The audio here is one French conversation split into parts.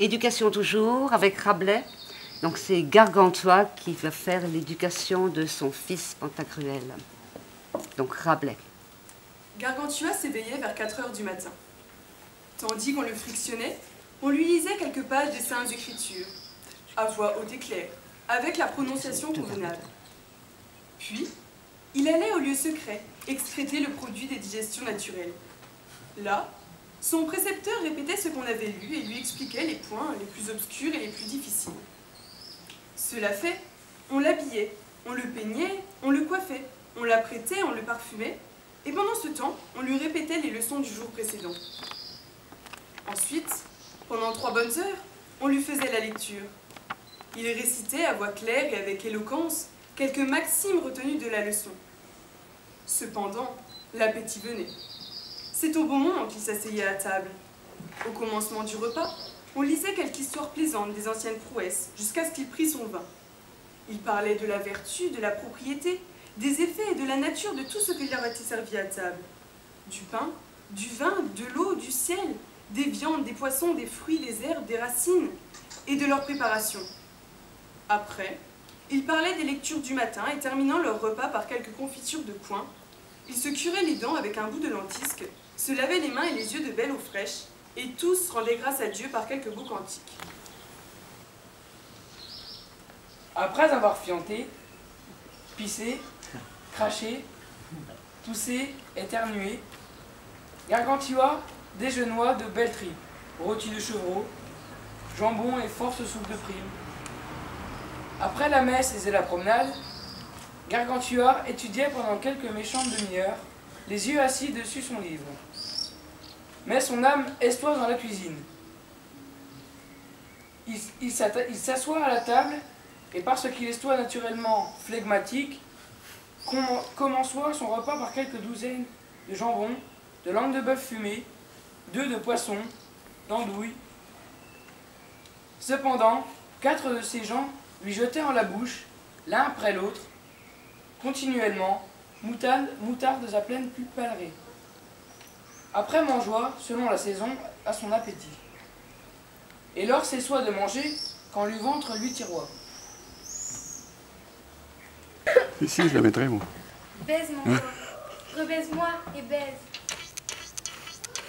Éducation toujours, avec Rabelais. Donc c'est Gargantua qui va faire l'éducation de son fils Pantagruel. Donc Rabelais. Gargantua s'éveillait vers 4 heures du matin. Tandis qu'on le frictionnait, on lui lisait quelques pages des Saintes Écritures, à voix haute et claire, avec la prononciation convenable. Puis, il allait au lieu secret, excréter le produit des digestions naturelles. Là, son précepteur répétait ce qu'on avait lu et lui expliquait les points les plus obscurs et les plus difficiles. Cela fait, on l'habillait, on le peignait, on le coiffait, on l'apprêtait, on le parfumait, et pendant ce temps, on lui répétait les leçons du jour précédent. Ensuite, pendant 3 bonnes heures, on lui faisait la lecture. Il récitait à voix claire et avec éloquence quelques maximes retenues de la leçon. Cependant, l'appétit venait. C'est au bon moment qu'il s'asseyait à table. Au commencement du repas, on lisait quelque histoire plaisante des anciennes prouesses, jusqu'à ce qu'il prît son vin. Il parlait de la vertu, de la propriété, des effets et de la nature de tout ce qui leur était servi à table. Du pain, du vin, de l'eau, du ciel, des viandes, des poissons, des fruits, des herbes, des racines, et de leur préparation. Après, il parlait des lectures du matin et terminant leur repas par quelques confitures de coin, ils se curaient les dents avec un bout de lentisque, se lavaient les mains et les yeux de belle eau fraîche, et tous rendaient grâce à Dieu par quelques beaux cantiques. Après avoir fianté, pissé, craché, toussé, éternué, Gargantua déjeuna de belles tripes, rôtis de chevreau, jambon et force soupe de prime. Après la messe et la promenade, Gargantua étudiait pendant quelques méchantes demi-heures, les yeux assis dessus son livre. Mais son âme estoise dans la cuisine. Il s'assoit à la table, et parce qu'il estoit naturellement flegmatique, commença son repas par quelques douzaines de jambon, de langue de bœuf fumée, d'œufs de poisson, d'andouilles. Cependant, 4 de ces gens lui jetaient en la bouche, l'un après l'autre, continuellement, moutardes à pleine pulperie. Après mangeoit, selon la saison, à son appétit. Et lors cessoit de manger, quand le ventre lui tiroit. Ici, je la mettrai, moi. Baise mon corps, rebaise-moi et baise.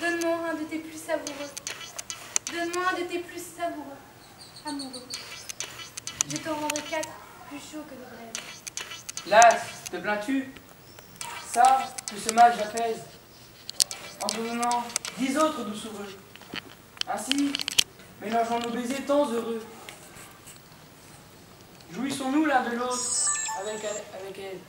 Donne-moi un de tes plus savoureux. Donne-moi un de tes plus savoureux. Amoureux. Je t'en rendrai 4 plus chauds que de braise. Las, te plains-tu? Ça, que ce mal j'apaise, en te donnant 10 autres doucereux. Ainsi, mélangeons nos baisers tant heureux. Jouissons-nous l'un de l'autre avec elle.